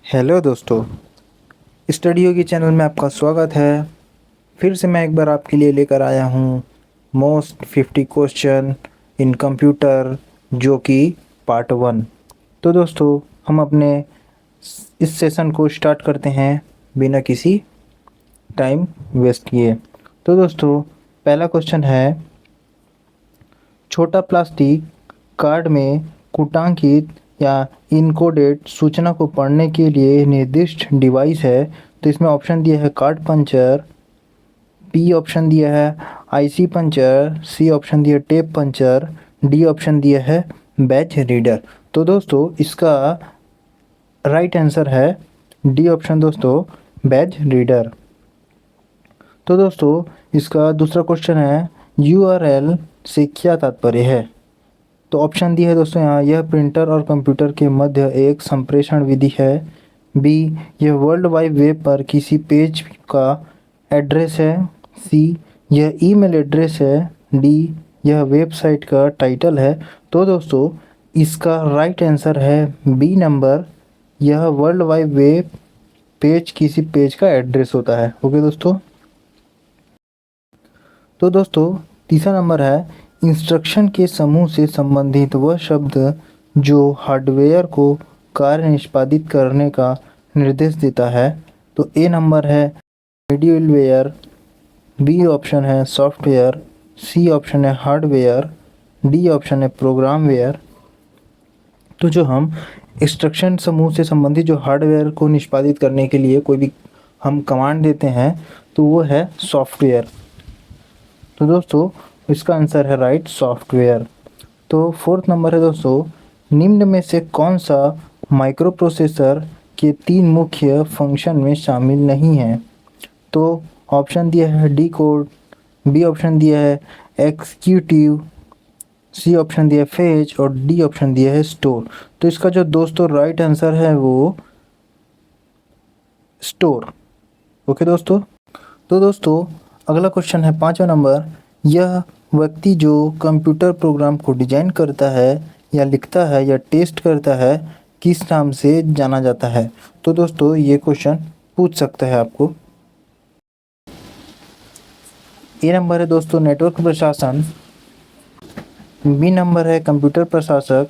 Hello दोस्तों, study योगी channel में आपका स्वागत है। फिर से मैं एक बार आपके लिए लेकर आया हूँ मोस्ट 50 क्वेश्चन इन कंप्यूटर, जो कि पार्ट 1। तो दोस्तों, हम अपने इस सेशन को स्टार्ट करते हैं बिना किसी टाइम वेस्ट किए। तो दोस्तों, पहला क्वेश्चन है, छोटा प्लास्टिक कार्ड में कूटांकित या इनकोडेड सूचना को पढ़ने के लिए निर्दिष्ट डिवाइस है। तो इसमें ऑप्शन दिया है कार्ड पंचर, बी ऑप्शन दिया है आईसी पंचर, सी ऑप्शन दिया है टेप पंचर, डी ऑप्शन दिया है बैच रीडर। तो दोस्तों, इसका राइट आंसर है डी ऑप्शन दोस्तों, बैच रीडर। तो दोस्तों, इसका दूसरा क्वेश्चन है, यूआरएल से क्या तात्पर्य है। तो ऑप्शन दी है दोस्तों यहाँ, यह प्रिंटर और कंप्यूटर के मध्य एक संप्रेषण विधि है। बी, यह वर्ल्ड वाइड वेब पर किसी पेज का एड्रेस है। सी, यह ईमेल एड्रेस है। डी, यह वेबसाइट का टाइटल है। तो दोस्तों, इसका राइट आंसर है बी नंबर, यह वर्ल्ड वाइड वेब पेज किसी पेज का एड्रेस होता है। ओके दोस्तों। तो दोस्तों, तीसरा नंबर है, इंस्ट्रक्शन के समूह से संबंधित वह शब्द जो हार्डवेयर को कार्य निष्पादित करने का निर्देश देता है। तो ए नंबर है मिडलवेयर, बी ऑप्शन है सॉफ्टवेयर, सी ऑप्शन है हार्डवेयर, डी ऑप्शन है प्रोग्रामवेयर। तो जो हम इंस्ट्रक्शन समूह से संबंधित जो हार्डवेयर को निष्पादित करने के लिए कोई भी हम कमांड देते हैं, तो वो है सॉफ्टवेयर। तो दोस्तों, इसका आंसर है राइट, सॉफ्टवेयर। तो फोर्थ नंबर है दोस्तों, निम्न में से कौन सा माइक्रो प्रोसेसर के 3 मुख्य फंक्शन में शामिल नहीं है। तो ऑप्शन दिया है डी कोड, बी ऑप्शन दिया है एग्जीक्यूटिव, सी ऑप्शन दिया है फेच और डी ऑप्शन दिया है स्टोर। तो इसका जो दोस्तों राइट आंसर है वो स्टोर। ओके दोस्तों। तो दोस्तों, अगला क्वेश्चन है 5वां नंबर, यह व्यक्ति जो कंप्यूटर प्रोग्राम को डिजाइन करता है या लिखता है या टेस्ट करता है, किस नाम से जाना जाता है। तो दोस्तों, ये क्वेश्चन पूछ सकता है आपको। ए नंबर है दोस्तों नेटवर्क प्रशासन, बी नंबर है कंप्यूटर प्रशासक,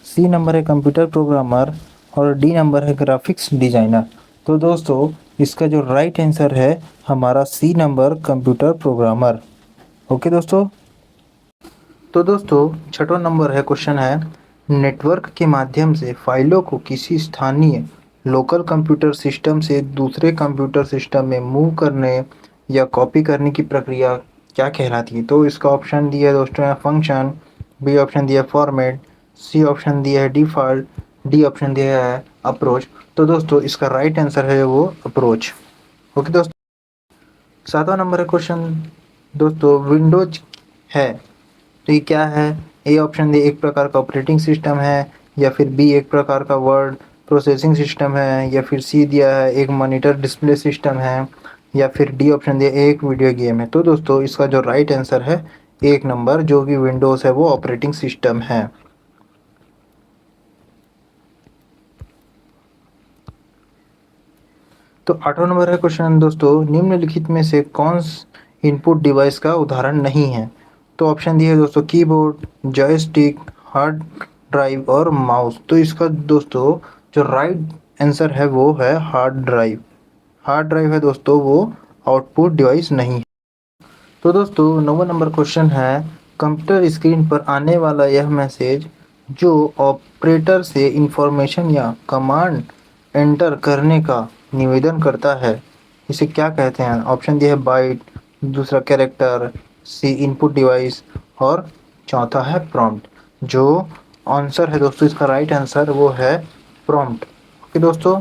सी नंबर है कंप्यूटर प्रोग्रामर और डी नंबर है ग्राफिक्स डिजाइनर। तो दोस्तों, इसका जो राइट आंसर है हमारा C number, computer programmer. Okay दोस्तों। तो दोस्तों, छठवां नंबर है क्वेश्चन है, नेटवर्क के माध्यम से फाइलों को किसी स्थानीय लोकल कंप्यूटर सिस्टम से दूसरे कंप्यूटर सिस्टम में मूव करने या कॉपी करने की प्रक्रिया क्या कहलाती है। तो इसका ऑप्शन दिया है दोस्तों फंक्शन, बी ऑप्शन दिया है फॉर्मेट, सी ऑप्शन दिया है डिफ़ॉल्ट, डी ऑप्शन दिया है अप्रोच। तो दोस्तों, इसका राइट आंसर है वो अप्रोच। ओके दोस्तों। 7वां नंबर है क्वेश्चन दोस्तों, विंडोज है तो ये क्या है। ए ऑप्शन दे एक प्रकार का ऑपरेटिंग सिस्टम है, या फिर बी एक प्रकार का वर्ड प्रोसेसिंग सिस्टम है, या फिर सी दिया है एक मॉनिटर डिस्प्ले सिस्टम है, या फिर डी ऑप्शन दिया एक वीडियो गेम है। तो दोस्तों, इसका जो राइट आंसर है एक नंबर, जो कि विंडोज़ है वो ऑपरेटिंग सिस्टम है। तो 8वां नंबर है क्वेश्चन दोस्तों, निम्नलिखित में से कौन इनपुट डिवाइस का उदाहरण नहीं है। तो ऑप्शन दिए है दोस्तों कीबोर्ड, जॉयस्टिक, हार्ड ड्राइव और माउस। तो इसका दोस्तों जो राइट आंसर है वो है हार्ड ड्राइव। हार्ड ड्राइव है दोस्तों, वो आउटपुट डिवाइस नहीं है। तो दोस्तों, 9वां नंबर क्वेश्चन है, कंप्यूटर स्क्रीन पर आने वाला यह मैसेज जो ऑपरेटर से इंफॉर्मेशन या कमांड एंटर करने का निवेदन करता है, इसे क्या कहते हैं। ऑप्शन दिए है बाइट, दूसरा कैरेक्टर, सी इनपुट डिवाइस और चौथा है प्रॉम्प्ट। जो आंसर है दोस्तों, इसका राइट आंसर वो है प्रॉम्प्ट। ओके दोस्तों।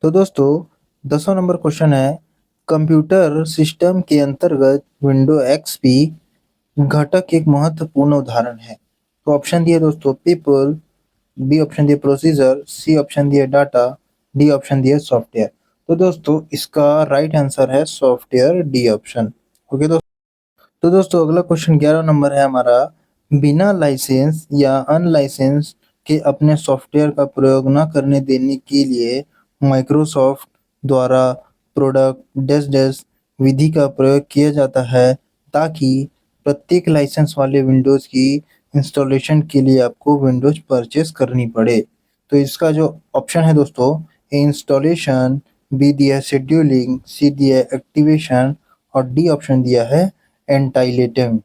तो दोस्तों, 10वां नंबर क्वेश्चन है, कंप्यूटर सिस्टम के अंतर्गत विंडो एक्सपी घटक एक महत्वपूर्ण उदाहरण है। तो ऑप्शन दिए दोस्तों पीपल, बी ऑप्शन दिए प्रोसीजर, सी ऑप्शन दिए डाटा, डी ऑप्शन दिए सॉफ्टवेयर। तो दोस्तों, इसका राइट आंसर है सॉफ्टवेयर, डी ऑप्शन। ओके दोस्तों। अगला क्वेश्चन 11 नंबर है हमारा, बिना लाइसेंस या अनलाइसेंस के अपने सॉफ्टवेयर का प्रयोग न करने देने के लिए माइक्रोसॉफ्ट द्वारा प्रोडक्ट डैश डैश विधि का प्रयोग किया जाता है, ताकि प्रत्येक लाइसेंस वाले विंडोज़ की इंस्टॉलेशन के लिए आपको विंडोज़ परचेज़ करनी पड़े। तो इसका जो ऑप्शन है दोस्तों, ए इंस्टॉलेशन, बी दिया है शेड्यूलिंग, सी दिया है एक्टिवेशन और डी ऑप्शन दिया है एंटाइलेटिंग।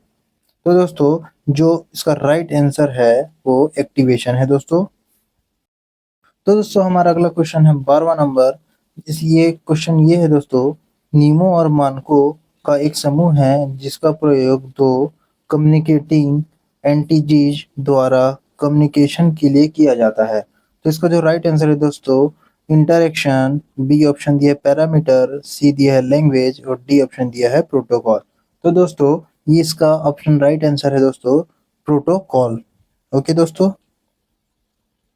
तो दोस्तों जो इसका राइट आंसर है वो एक्टिवेशन है दोस्तों। तो दोस्तों हमारा अगला क्वेश्चन है 12वां नंबर। ये क्वेश्चन ये है दोस्तों, नियमों और मानकों का एक समूह है जिसका प्रयोग दो कम्युनिकेटिंग एंटिटीज द्वारा कम्युनिकेशन के लिए किया जाता है। तो इसका जो राइट आंसर है दोस्तों, इंटरेक्शन, बी ऑप्शन दिया है पैरामीटर, सी दिया है लैंग्वेज और डी ऑप्शन दिया है प्रोटोकॉल। तो दोस्तों ये इसका ऑप्शन राइट आंसर है दोस्तों, प्रोटोकॉल। ओके दोस्तों।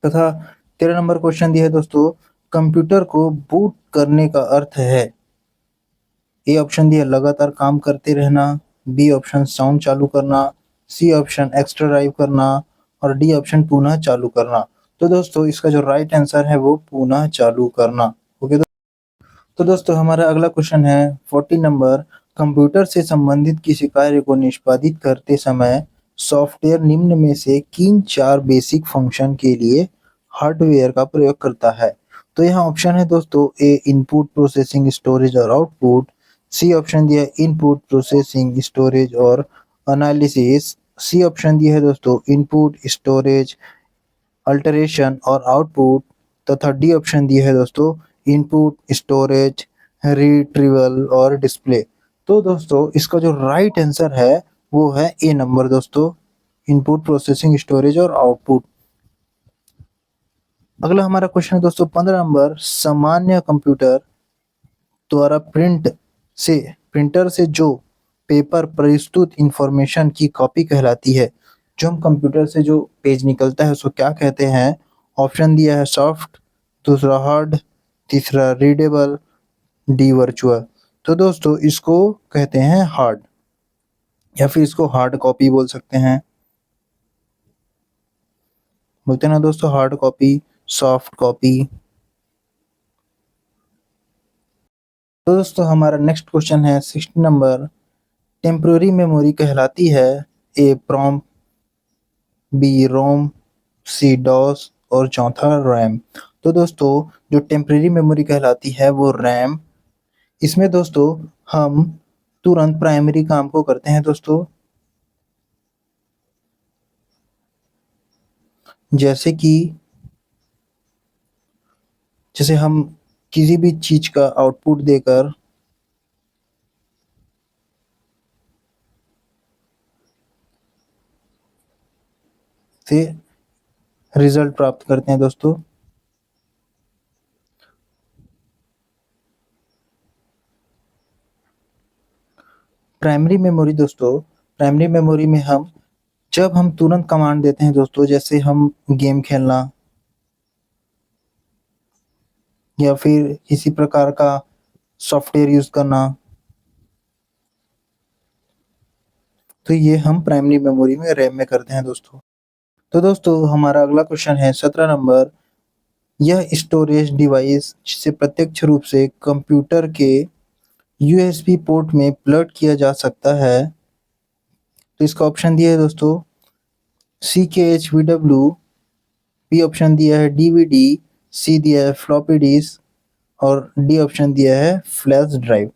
तथा 13 नंबर क्वेश्चन दिया है दोस्तों, कंप्यूटर को बूट करने का अर्थ है। ए ऑप्शन दिया लगातार काम करते रहना, बी ऑप्शन साउंड चालू करना, सी ऑप्शन एक्स्ट्रा ड्राइव करना और डी ऑप्शन पुनः चालू करना। तो दोस्तों इसका जो राइट आंसर है वो पुनः चालू करना। ओके तो दोस्तों हमारा अगला क्वेश्चन है 14 नंबर। कंप्यूटर से संबंधित किसी कार्य को निष्पादित करते समय सॉफ्टवेयर निम्न में से किन चार बेसिक फंक्शन के लिए हार्डवेयर का प्रयोग करता है। तो यहाँ ऑप्शन है दोस्तों, ए इनपुट प्रोसेसिंग स्टोरेज और आउटपुट, सी ऑप्शन दिया है इनपुट प्रोसेसिंग स्टोरेज और एनालिसिस, सी ऑप्शन दिया है दोस्तों इनपुट स्टोरेज अल्टरेशन और आउटपुट तथा डी ऑप्शन दिया है दोस्तों इनपुट स्टोरेज रिट्रीवल और डिस्प्ले। तो दोस्तों इसका जो राइट आंसर है वो है ए नंबर दोस्तों, इनपुट प्रोसेसिंग स्टोरेज और आउटपुट। अगला हमारा क्वेश्चन है दोस्तों 15 नंबर। सामान्य कंप्यूटर द्वारा प्रिंटर से जो पेपर प्रस्तुत इंफॉर्मेशन की कॉपी कहलाती है। जो हम कंप्यूटर से जो पेज निकलता है उसको क्या कहते हैं। ऑप्शन दिया है सॉफ्ट, दूसरा हार्ड, तीसरा रीडेबल, डी वर्चुअल। तो दोस्तों इसको कहते हैं हार्ड या फिर इसको हार्ड कॉपी बोल सकते हैं। बोलते हैं ना दोस्तों हार्ड कॉपी, सॉफ्ट कॉपी। तो दोस्तों हमारा नेक्स्ट क्वेश्चन है 16 नंबर। टेम्पररी मेमोरी कहलाती है ए प्रॉम, बी रोम, सी डॉस और चौथा रैम। तो दोस्तों जो टेम्पररी मेमोरी कहलाती है वो रैम। इसमें दोस्तों हम तुरंत प्राइमरी काम को करते हैं दोस्तों, जैसे कि जैसे हम किसी भी चीज का आउटपुट देकर से रिजल्ट प्राप्त करते हैं दोस्तों। प्राइमरी मेमोरी दोस्तों, प्राइमरी मेमोरी में हम जब हम तुरंत कमांड देते हैं दोस्तों, जैसे हम गेम खेलना या फिर किसी प्रकार का सॉफ्टवेयर यूज करना, तो ये हम प्राइमरी मेमोरी में रैम में करते हैं दोस्तों। तो दोस्तों हमारा अगला क्वेश्चन है 17 नंबर। यह स्टोरेज डिवाइस जिसे प्रत्यक्ष रूप से कंप्यूटर के यूएसबी पोर्ट में प्लग किया जा सकता है। तो इसका ऑप्शन दिया है दोस्तों C K H V W, B option दिया है डीवीडी, सी दिया है फ्लॉपी डिस्क और डी ऑप्शन दिया है फ्लैश ड्राइव।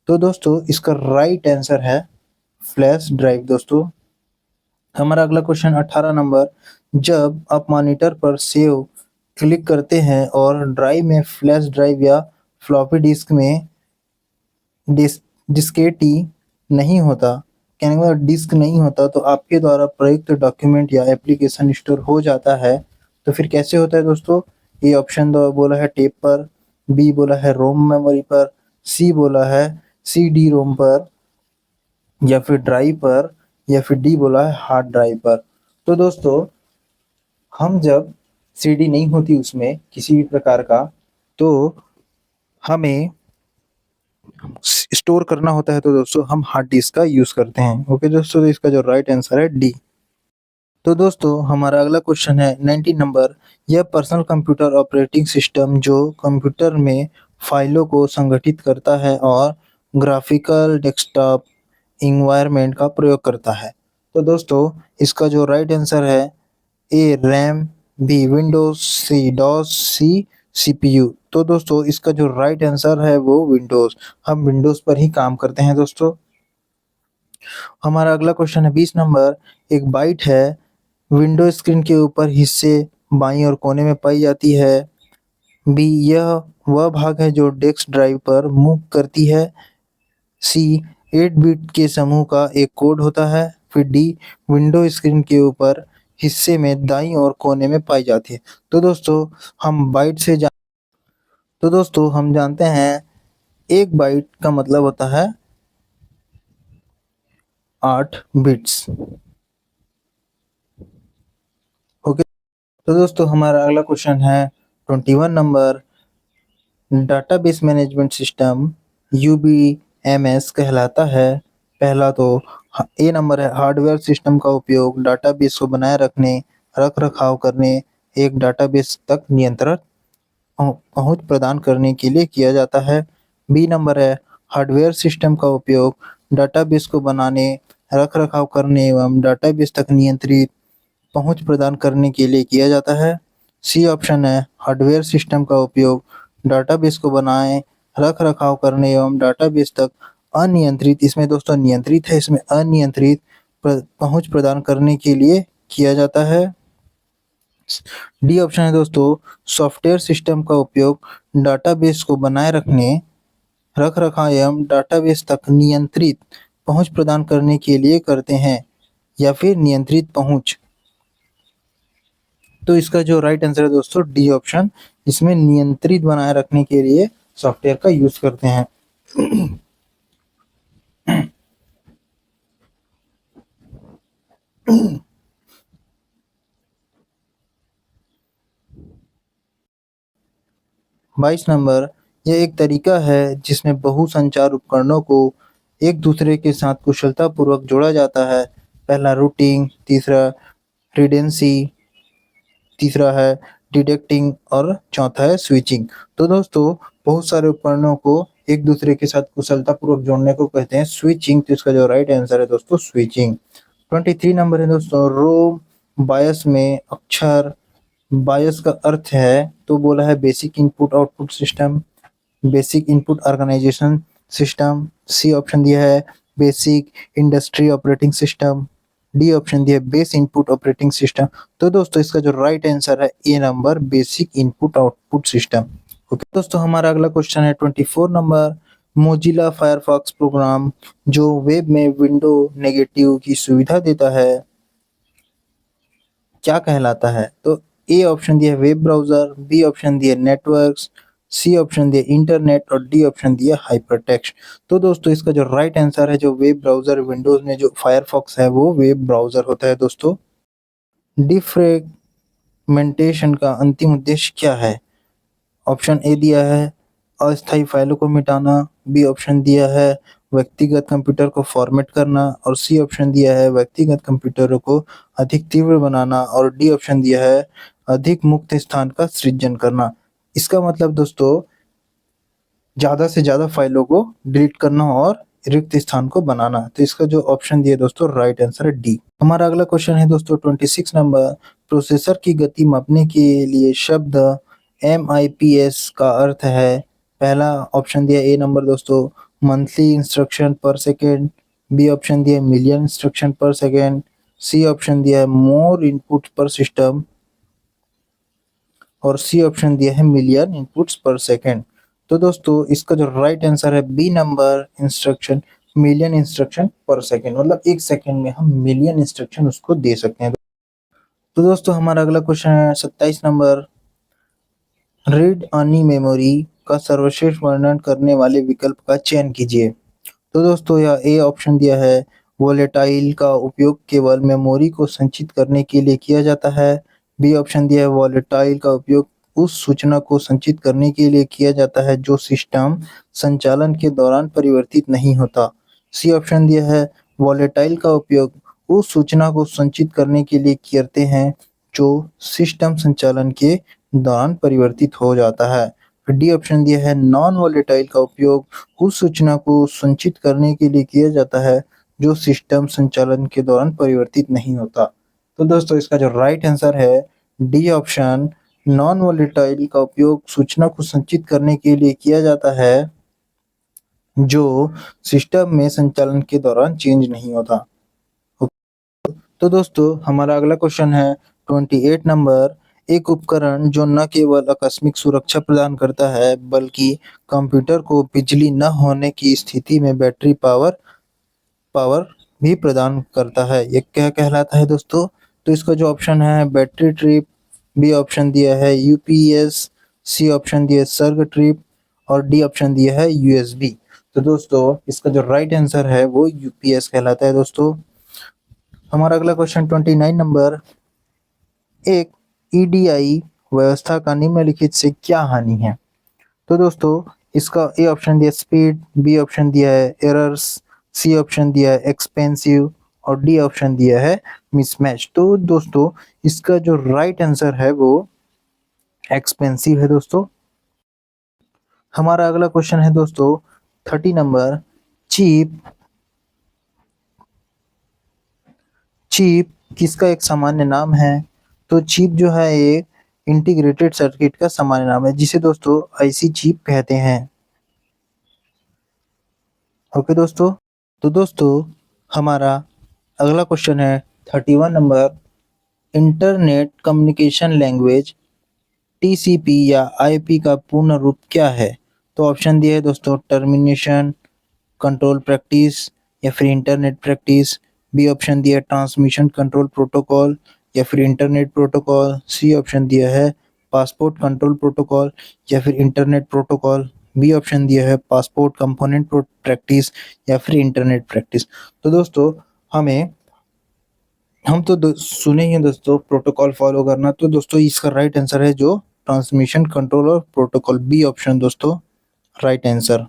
तो दोस्तों इसका राइट आंसर है फ्लैश ड्राइव दोस्तों। हमारा अगला क्वेश्चन 18 नंबर। जब आप मॉनिटर पर सेव क्लिक करते हैं और ड्राइव में फ्लैश ड्राइव या फ्लॉपी डिस्क में डिस्केटी नहीं होता, कहने का मतलब डिस्क नहीं होता, तो आपके द्वारा प्रयुक्त डॉक्यूमेंट या एप्लीकेशन स्टोर हो जाता है। तो फिर कैसे होता है दोस्तों। ए ऑप्शन दो बोला है टेप पर, बी बोला है रोम मेमोरी पर, सी बोला है सी डी रोम पर या फिर ड्राइव पर या फिर डी बोला है हार्ड ड्राइव पर। तो दोस्तों हम जब सीडी नहीं होती उसमें किसी भी प्रकार का, तो हमें स्टोर करना होता है, तो दोस्तों हम हार्ड डिस्क का यूज करते हैं। ओके दोस्तों, तो इसका जो राइट आंसर है डी। तो दोस्तों हमारा अगला क्वेश्चन है 19 नंबर। यह पर्सनल कंप्यूटर ऑपरेटिंग सिस्टम जो कंप्यूटर में फाइलों को संगठित करता है और ग्राफिकल डेस्कटॉप इन्वायरमेंट का प्रयोग करता है। तो दोस्तों इसका जो राइट आंसर है ए रैम, बी विंडोज, सी डॉस, सी सीपीयू। तो दोस्तों इसका जो राइट आंसर है वो विंडोज। हम विंडोज पर ही काम करते हैं दोस्तों। हमारा अगला क्वेश्चन है 20 नंबर। एक बाइट है विंडो स्क्रीन के ऊपर हिस्से बाईं और कोने में पाई जाती है। बी यह वह भाग है जो डेस्क ड्राइव पर मूव करती है। सी 8 बिट के समूह का एक कोड होता है। फिर डी विंडो स्क्रीन के ऊपर हिस्से में दाईं और कोने में पाई जाती है। तो दोस्तों हम बाइट से जान तो दोस्तों हम जानते हैं एक बाइट का मतलब होता है 8 बिट्स। ओके। तो दोस्तों हमारा अगला क्वेश्चन है 21 नंबर। डाटाबेस मैनेजमेंट सिस्टम यूबीएमएस कहलाता है। पहला तो ए नंबर है हार्डवेयर सिस्टम का उपयोग डाटाबेस को बनाए रखने, रख रखाव करने, एक डाटाबेस तक नियंत्रण पहुंच प्रदान करने के लिए किया जाता है। बी नंबर है हार्डवेयर सिस्टम का उपयोग डाटाबेस को बनाने, रख रखाव करने एवं डाटाबेस तक नियंत्रित पहुंच प्रदान करने के लिए किया जाता है। सी ऑप्शन है हार्डवेयर सिस्टम का उपयोग डाटाबेस को बनाए, रख रखाव करने एवं डाटाबेस तक अनियंत्रित, इसमें दोस्तों नियंत्रित है, इसमें अनियंत्रित पहुंच प्रदान करने के लिए किया जाता है। डी ऑप्शन है दोस्तों सॉफ्टवेयर सिस्टम का उपयोग डाटाबेस को बनाए रखने, रख रखाव एवं डाटाबेस तक नियंत्रित पहुंच प्रदान करने के लिए करते हैं, या फिर नियंत्रित पहुंच। तो इसका जो राइट आंसर है दोस्तों डी ऑप्शन, इसमें नियंत्रित बनाए रखने के लिए सॉफ्टवेयर का यूज करते हैं। बाईस नंबर। यह एक तरीका है जिसमें बहुसंचार उपकरणों को एक दूसरे के साथ कुशलतापूर्वक जोड़ा जाता है। पहला रूटिंग, तीसरा रिडेंसी, तीसरा है डिडक्टिंग और चौथा है स्विचिंग। तो दोस्तों बहुत सारे उपकरणों को एक दूसरे के साथ कुशलतापूर्वक जोड़ने को कहते हैं स्विचिंग। तो इसका जो राइट आंसर है दोस्तों स्विचिंग। 23 नंबर है दोस्तों रोम बायस में अक्षर बायस का अर्थ है, तो बोला है basic input output system, basic input organization system. C option दिया है basic industry operating system. D option दिया है बेस इनपुट ऑपरेटिंग सिस्टम। तो दोस्तों इसका जो राइट आंसर है A number basic input output system. Okay दोस्तों हमारा अगला क्वेश्चन है 24 नंबर। मोजिला फायरफॉक्स प्रोग्राम जो वेब में विंडो नेगेटिव की सुविधा देता है क्या कहलाता है? तो ए ऑप्शन दिया है वेब ब्राउजर, बी ऑप्शन दिया नेटवर्क्स, सी ऑप्शन दिया इंटरनेट और डी ऑप्शन दिया हाइपरटेक्स्ट। तो दोस्तों इसका जो राइट आंसर है जो वेब ब्राउजर विंडोज में जो फायरफॉक्स है वो वेब ब्राउजर होता है दोस्तों। डिफ्रेगमेंटेशन का अंतिम उद्देश्य क्या है? ऑप्शन ए दिया है अस्थायी फाइलों को मिटाना, बी ऑप्शन दिया है व्यक्तिगत कंप्यूटर को फॉर्मेट करना और सी ऑप्शन दिया है व्यक्तिगत कंप्यूटरों को अधिक तीव्र बनाना और डी ऑप्शन दिया है अधिक मुक्त स्थान का सृजन करना। इसका मतलब दोस्तों ज़्यादा से ज़्यादा फाइलों को डिलीट करना और रिक्त स्थान को बनाना। तो इसका जो ऑप्शन दिया दोस्तों राइट आंसर है डी। हमारा अगला क्वेश्चन है दोस्तों 26 नंबर। प्रोसेसर की गति मापने के लिए शब्द MIPS का अर्थ है। पहला ऑप्शन दिया ए नंबर दोस्तों monthly instruction per second, B option दिया मिलियन इंस्ट्रक्शन पर सेकेंड, सी ऑप्शन दिया है मोर इनपुट पर सिस्टम और सी ऑप्शन दिया है मिलियन इनपुट्स पर सेकेंड। तो दोस्तों इसका जो राइट आंसर है B number instruction, million instruction per second, मतलब एक सेकेंड में हम मिलियन इंस्ट्रक्शन उसको दे सकते हैं। तो दोस्तों हमारा अगला क्वेश्चन है 27 नंबर। रीड ऑनी मेमोरी का सर्वश्रेष्ठ वर्णन करने वाले विकल्प का चयन कीजिए। तो दोस्तों यह ए ऑप्शन दिया है वोलेटाइल का उपयोग केवल मेमोरी को संचित करने के लिए किया जाता है। बी ऑप्शन दिया है वोलेटाइल का उपयोग उस सूचना को संचित करने के लिए किया जाता है जो सिस्टम संचालन के दौरान परिवर्तित नहीं होता। सी ऑप्शन दिया है वोलेटाइल का उपयोग उस सूचना को संचित करने के लिए करते हैं जो सिस्टम संचालन के दौरान परिवर्तित हो जाता है। फिर डी ऑप्शन दिया है नॉन वोलेटाइल का उपयोग उस सूचना को संचित करने के लिए किया जाता है जो सिस्टम संचालन के दौरान परिवर्तित नहीं होता। तो दोस्तों इसका जो राइट आंसर है डी ऑप्शन, नॉन वोलेटाइल का उपयोग सूचना को संचित करने के लिए किया जाता है जो सिस्टम में संचालन के दौरान चेंज नहीं होता। तो दोस्तों हमारा अगला क्वेश्चन है 28 नंबर, एक उपकरण जो न केवल आकस्मिक सुरक्षा प्रदान करता है बल्कि कंप्यूटर को बिजली न होने की स्थिति में बैटरी पावर पावर भी प्रदान करता है। ये क्या कहलाता है दोस्तों? तो इसका जो ऑप्शन है बैटरी ट्रिप, बी ऑप्शन दिया है यूपीएस, सी ऑप्शन दिया है सर्ग ट्रिप और डी ऑप्शन दिया है यूएसबी। तो दोस्तों इसका जो राइट आंसर है वो यूपीएस कहलाता है दोस्तों। हमारा अगला क्वेश्चन 29 नंबर, एक ईडीआई व्यवस्था का निम्नलिखित से क्या हानि है? तो दोस्तों इसका ए ऑप्शन दिया स्पीड, बी ऑप्शन दिया है एरर्स, सी ऑप्शन दिया है एक्सपेंसिव और डी ऑप्शन दिया है मिसमैच। तो दोस्तों इसका जो राइट आंसर है वो एक्सपेंसिव है दोस्तों। हमारा अगला क्वेश्चन है दोस्तों 30 नंबर, चीप चीप किसका एक सामान्य नाम है? तो चीप जो है एक इंटीग्रेटेड सर्किट का सामान्य नाम है जिसे दोस्तों आईसी चीप कहते हैं। ओके दोस्तों, तो दोस्तों हमारा अगला क्वेश्चन है 31 number, internet communication language TCP या आईपी का पूर्ण रूप क्या है? तो ऑप्शन दिए है दोस्तों टर्मिनेशन, कंट्रोल प्रैक्टिस या फिर इंटरनेट प्रैक्टिस, बी ऑप्शन दिया है ट्रांसमिशन कंट्रोल प्रोटोकॉल या फिर इंटरनेट प्रोटोकॉल, सी ऑप्शन दिया है पासपोर्ट कंट्रोल प्रोटोकॉल या फिर इंटरनेट प्रोटोकॉल, बी ऑप्शन दिया है पासपोर्ट कंपोनेंट प्रैक्टिस या फिर इंटरनेट प्रैक्टिस। तो दोस्तों हमें हम तो सुने ही हैं दोस्तों प्रोटोकॉल फॉलो करना, तो दोस्तों इसका राइट आंसर है जो ट्रांसमिशन कंट्रोल और प्रोटोकॉल, बी ऑप्शन दोस्तों राइट आंसर।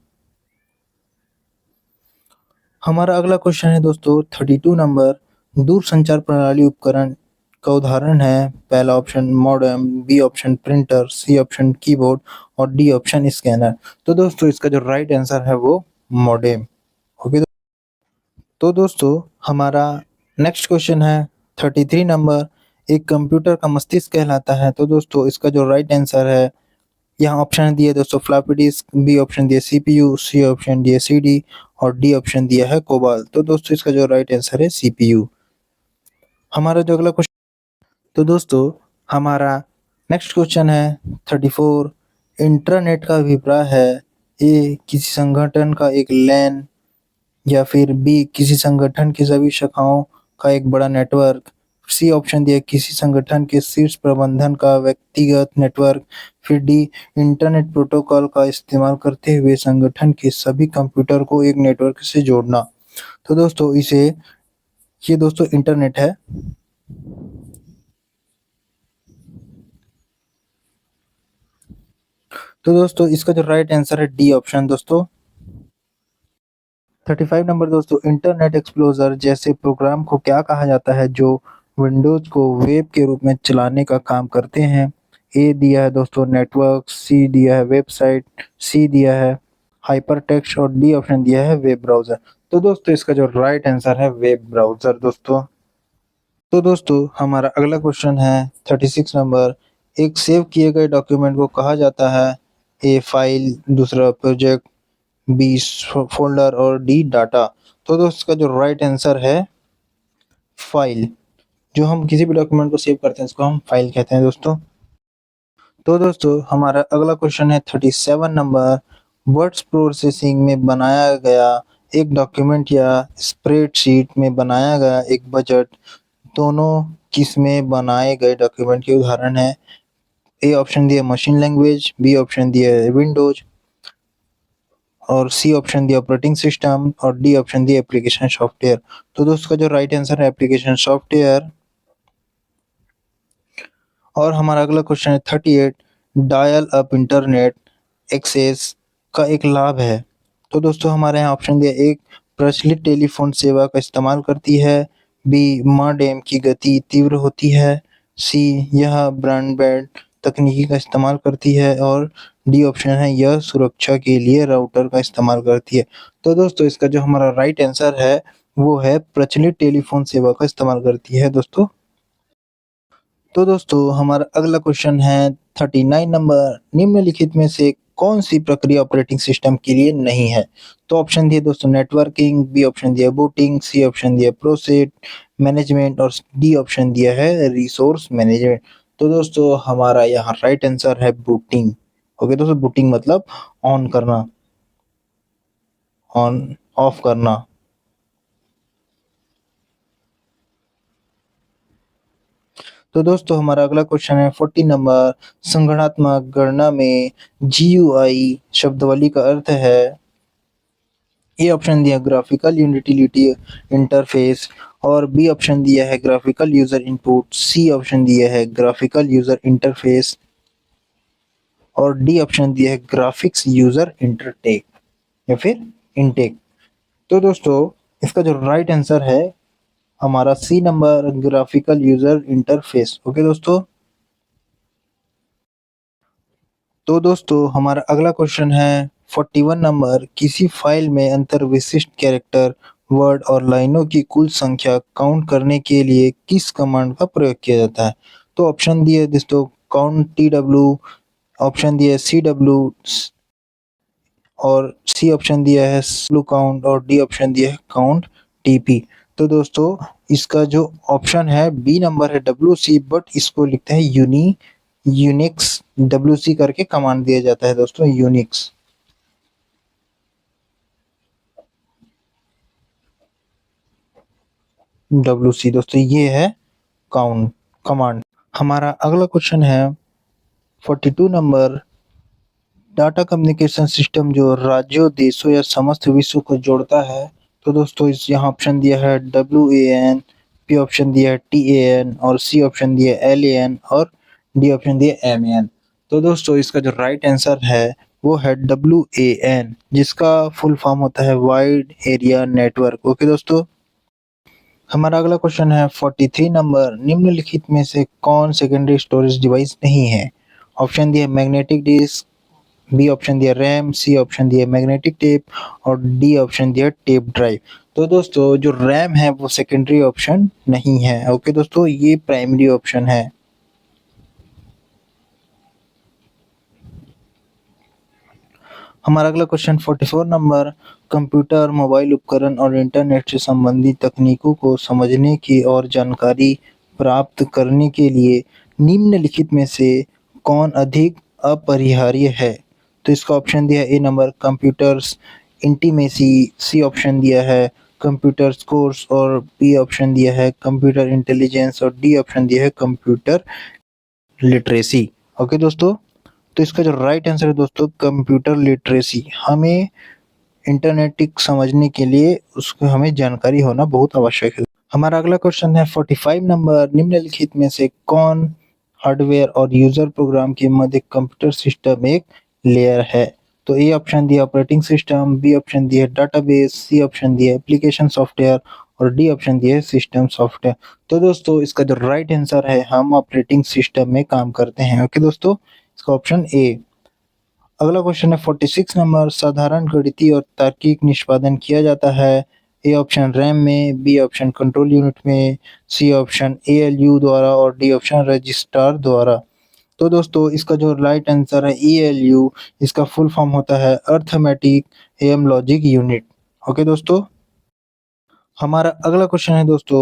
हमारा अगला क्वेश्चन है दोस्तों 32 नंबर, दूर संचार प्रणाली उपकरण का उदाहरण है पहला option modem, B option printer, C option keyboard और डी ऑप्शन स्कैनर। तो दोस्तों इसका जो राइट आंसर है वो मॉडेम। ओके, तो दोस्तों हमारा नेक्स्ट क्वेश्चन है 33 नंबर, एक कंप्यूटर का मस्तिष्क कहलाता है। तो दोस्तों इसका जो राइट आंसर है यहाँ ऑप्शन दिए दोस्तों फ्लॉपी डिस्क, बी ऑप्शन दिया सीपीयू, सी ऑप्शन दिया सीडी और डी ऑप्शन दिया है कोबाल। तो दोस्तों इसका जो राइट आंसर है सीपीयू। हमारा जो अगला क्वेश्चन, तो दोस्तों हमारा नेक्स्ट क्वेश्चन है 34, इंटरनेट का अभिप्राय है ए किसी संगठन का एक लैन या फिर बी किसी संगठन की सभी शाखाओं का एक बड़ा नेटवर्क, सी ऑप्शन दिया किसी संगठन के शीर्ष प्रबंधन का व्यक्तिगत नेटवर्क, फिर डी इंटरनेट प्रोटोकॉल का इस्तेमाल करते हुए संगठन के सभी कंप्यूटर को एक नेटवर्क से जोड़ना। तो दोस्तों ये दोस्तों इंटरनेट है। तो दोस्तों इसका जो राइट आंसर है डी ऑप्शन दोस्तों। 35 नंबर दोस्तों, इंटरनेट एक्सप्लोरर जैसे प्रोग्राम को क्या कहा जाता है जो विंडोज को वेब के रूप में चलाने का काम करते हैं? ए दिया है दोस्तों नेटवर्क, सी दिया है वेबसाइट, सी दिया है हाइपर टेक्स्ट और डी ऑप्शन दिया है वेब ब्राउजर। तो दोस्तों इसका जो राइट आंसर है वेब ब्राउजर दोस्तों। तो दोस्तों हमारा अगला क्वेश्चन है 36 नंबर, एक सेव किए गए डॉक्यूमेंट को कहा जाता है ए फाइल, दूसरा प्रोजेक्ट, बी फोल्डर और डी डाटा। तो दोस्तों इसका जो राइट आंसर है फाइल, जो हम किसी भी डॉक्यूमेंट को सेव करते हैं इसको हम फाइल कहते हैं दोस्तों। तो दोस्तों हमारा अगला क्वेश्चन है 37 नंबर, वर्ड्स प्रोसेसिंग में बनाया गया एक डॉक्यूमेंट या स्प्रेडशीट में बनाया गया एक बजट दोनों किस में बनाए गए डॉक्यूमेंट के उदाहरण है? ए ऑप्शन दिया मशीन लैंग्वेज, बी ऑप्शन दिया है विंडोज और सी ऑप्शन दिया ऑपरेटिंग सिस्टम और डी ऑप्शन दिया एप्लीकेशन सॉफ्टवेयर। तो दोस्तों का जो राइट आंसर है एप्लीकेशन सॉफ्टवेयर। और हमारा अगला क्वेश्चन है 38, डायल अप इंटरनेट एक्सेस का एक लाभ है। तो दोस्तों हमारे यहाँ ऑप्शन दिया एक प्रचलित टेलीफोन सेवा का इस्तेमाल करती है, बी मॉडेम की गति तीव्र होती है, सी यह ब्रॉडबैंड तकनीकी का इस्तेमाल करती है और डी ऑप्शन है यह सुरक्षा के लिए राउटर का इस्तेमाल करती है। तो दोस्तों इसका जो हमारा राइट आंसर है वो है प्रचलित टेलीफोन सेवा का इस्तेमाल करती है दोस्तों। तो दोस्तों हमारा अगला क्वेश्चन है 39 नंबर, निम्नलिखित में से कौन सी प्रक्रिया ऑपरेटिंग सिस्टम के लिए नहीं है? तो ऑप्शन दिए दोस्तों नेटवर्किंग, बी ऑप्शन दिया बूटिंग, सी ऑप्शन दिया प्रोसेस मैनेजमेंट और डी ऑप्शन दिया है रिसोर्स मैनेजमेंट। तो दोस्तों हमारा यहाँ राइट आंसर है बूटिंग। ओके दोस्तों, बूटिंग मतलब ऑन करना, ऑन ऑफ करना। तो दोस्तों हमारा अगला क्वेश्चन है 40 नंबर, संगणनात्मक गणना में जीयूआई शब्दावली का अर्थ है। ए ऑप्शन दिया ग्राफिकल यूटिलिटी इंटरफेस और बी ऑप्शन दिया है graphical user input, C option दिया है ग्राफिकल यूजर इंटरफेस और डी ऑप्शन दिया है ग्राफिक्स यूजर इंटरटेक या फिर इनटेक। तो दोस्तों इसका जो राइट आंसर है हमारा C number graphical user interface. Okay दोस्तों। तो दोस्तों हमारा अगला क्वेश्चन है 41 नंबर, किसी फाइल में अंतर विशिष्ट कैरेक्टर वर्ड और लाइनों की कुल संख्या काउंट करने के लिए किस कमांड का प्रयोग किया जाता है? तो ऑप्शन दिए दोस्तों काउंट टी डब्ल्यू, ऑप्शन दिया है सी डब्ल्यू और सी ऑप्शन दिया है स्लो काउंट और डी ऑप्शन दिया है काउंट टीपी। तो दोस्तों इसका जो ऑप्शन है बी नंबर है डब्ल्यू सी, बट इसको लिखते हैं यूनिक्स, डब्ल्यू सी करके कमांड दिया जाता है दोस्तों, यूनिक्स। डब्ल्यू सी दोस्तों ये है काउंट कमांड। हमारा अगला क्वेश्चन है 42 नंबर, डाटा कम्युनिकेशन सिस्टम जो राज्यों देशों या समस्त विश्व को जोड़ता है। तो दोस्तों इस यहाँ ऑप्शन दिया है WAN, बी ऑप्शन दिया है TAN और सी ऑप्शन दिया है LAN और डी ऑप्शन दिया है MAN। तो दोस्तों इसका जो राइट आंसर है वो है WAN, जिसका फुल फॉर्म होता है वाइड एरिया नेटवर्क। ओके दोस्तों। हमारा अगला क्वेश्चन है 43 नंबर, निम्नलिखित में से कौन सेकेंडरी स्टोरेज डिवाइस नहीं है? ऑप्शन दिया मैग्नेटिक डिस्क, बी ऑप्शन दिया रैम, सी ऑप्शन दिया मैग्नेटिक टेप और डी ऑप्शन दिया टेप ड्राइव। तो दोस्तों जो रैम है वो सेकेंडरी ऑप्शन नहीं है। ओके दोस्तों, ये प्राइमरी ऑप्शन है। हमारा अगला क्वेश्चन 44 नंबर, कंप्यूटर, मोबाइल उपकरण और इंटरनेट से संबंधित तकनीकों को समझने की और जानकारी प्राप्त करने के लिए निम्नलिखित में से कौन अधिक अपरिहार्य है? तो इसका ऑप्शन दिया है A number computers intimacy, C option दिया है कंप्यूटर्स कोर्स और बी ऑप्शन दिया है कंप्यूटर इंटेलिजेंस और डी ऑप्शन दिया है कंप्यूटर लिटरेसी। ओके दोस्तों, तो इसका जो राइट आंसर है दोस्तों कंप्यूटर लिटरेसी। हमें इंटरनेट समझने के लिए उसको हमें जानकारी होना बहुत आवश्यक है। हमारा अगला क्वेश्चन है 45 नंबर, निम्नलिखित में से कौन हार्डवेयर और यूजर प्रोग्राम के मध्य कंप्यूटर सिस्टम एक लेयर है? तो ए ऑप्शन दिया ऑपरेटिंग सिस्टम, बी ऑप्शन दिया डाटाबेस, सी ऑप्शन दिया एप्लीकेशन सॉफ्टवेयर और डी ऑप्शन दिया सिस्टम सॉफ्टवेयर। तो दोस्तों इसका जो राइट आंसर है हम ऑपरेटिंग सिस्टम में काम करते हैं। ओके दोस्तों, इसका ऑप्शन ए। अगला क्वेश्चन है 46 नंबर, साधारण गणितीय और तार्किक निष्पादन किया जाता है। ए ऑप्शन रैम में, बी ऑप्शन कंट्रोल यूनिट में, सी ऑप्शन ALU द्वारा और डी ऑप्शन रजिस्ट्रार द्वारा। तो दोस्तों इसका जो राइट आंसर है ALU, इसका फुल फॉर्म होता है arithmetic and logic unit. Okay दोस्तों। हमारा अगला क्वेश्चन है दोस्तों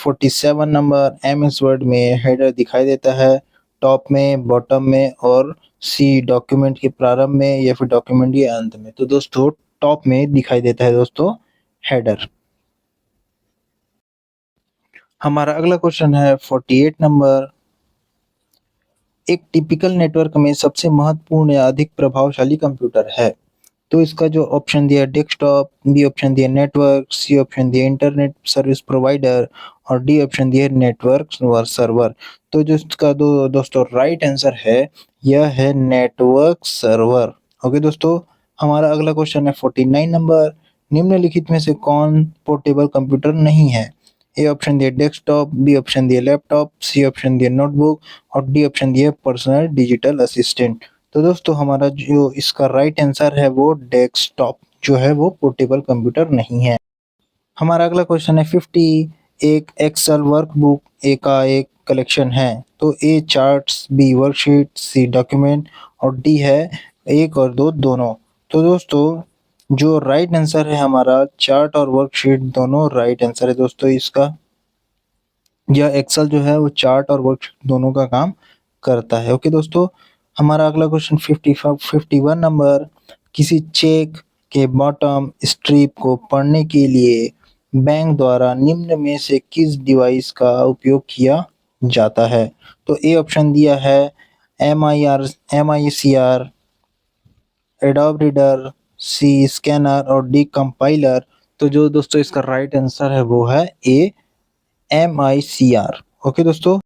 47 नंबर, MS वर्ड में हेडर दिखाई देता है टॉप में, बॉटम में और सी डॉक्यूमेंट के प्रारंभ में या फिर डॉक्यूमेंट के अंत में। तो दोस्तों टॉप में दिखाई देता है दोस्तों हेडर। हमारा अगला क्वेश्चन है 48 नंबर, एक टिपिकल नेटवर्क में सबसे महत्वपूर्ण या अधिक प्रभावशाली कंप्यूटर है। तो इसका जो ऑप्शन दिया डेस्कटॉप, बी ऑप्शन दिया नेटवर्क, सी ऑप्शन दिया इंटरनेट सर्विस प्रोवाइडर और डी ऑप्शन दिया नेटवर्क सर्वर। तो जो इसका दोस्तों राइट आंसर है यह है नेटवर्क सर्वर। ओके दोस्तों। हमारा अगला क्वेश्चन है 49 नंबर, निम्नलिखित में से कौन पोर्टेबल कंप्यूटर नहीं है? ए ऑप्शन दिया डेस्कटॉप, बी ऑप्शन दिया लैपटॉप, सी ऑप्शन दिया नोटबुक और डी ऑप्शन दिया पर्सनल डिजिटल असिस्टेंट। तो दोस्तों हमारा जो इसका राइट आंसर है वो डेस्कटॉप जो है वो पोर्टेबल कंप्यूटर नहीं है। हमारा अगला क्वेश्चन है 50 एक एक्सेल वर्कबुक ए का एक कलेक्शन है। तो ए चार्ट्स, बी वर्कशीट, सी डॉक्यूमेंट और डी है एक और दो दोनों। तो दोस्तों जो राइट आंसर है हमारा चार्ट और वर्कशीट दोनों राइट आंसर है दोस्तों इसका। यह एक्सेल जो है वो चार्ट और वर्कशीट दोनों का काम करता है। ओके दोस्तों, हमारा अगला क्वेश्चन 51 नंबर, किसी चेक के बॉटम स्ट्रिप को पढ़ने के लिए बैंक द्वारा निम्न में से किस डिवाइस का उपयोग किया जाता है। तो ए ऑप्शन दिया है MICR, एडोब रीडर, सी स्कैनर और डी कंपाइलर। तो जो दोस्तों इसका राइट आंसर है वो है ए MICR। ओके दोस्तों,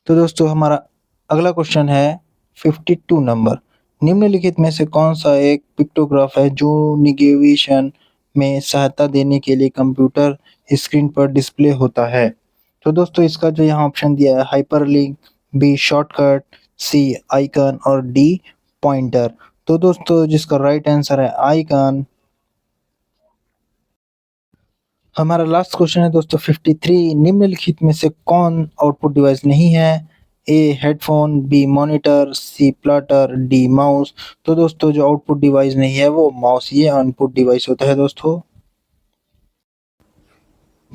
तो दोस्तों हमारा अगला क्वेश्चन है 52 नंबर, निम्नलिखित में से कौन सा एक पिक्टोग्राफ है जो नेविगेशन में सहायता देने के लिए कंप्यूटर स्क्रीन पर डिस्प्ले होता है। तो दोस्तों इसका जो यहाँ ऑप्शन दिया है हाइपरलिंक, बी शॉर्टकट, सी आइकन और डी पॉइंटर। तो दोस्तों जिसका राइट आंसर है आइकन। हमारा लास्ट क्वेश्चन है दोस्तों 53, निम्नलिखित में से कौन आउटपुट डिवाइस नहीं है। A headphone, B monitor, C plotter, D mouse. तो दोस्तों जो आउटपुट डिवाइस नहीं है वो माउस ही इनपुट डिवाइस होता है दोस्तों।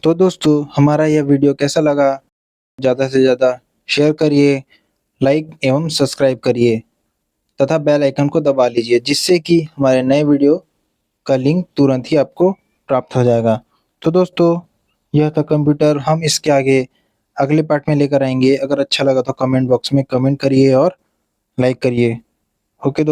तो दोस्तों हमारा यह वीडियो कैसा लगा, ज़्यादा से ज़्यादा शेयर करिए, लाइक एवं सब्सक्राइब करिए तथा बेल आइकन को दबा लीजिए जिससे कि हमारे नए वीडियो का लिंक तुरंत ही आपको प्राप्त हो जाएगा। तो दोस्तों यह था कंप्यूटर, हम इसके आगे अगले पार्ट में लेकर आएंगे। अगर अच्छा लगा तो कमेंट बॉक्स में कमेंट करिए और लाइक करिए। ओके।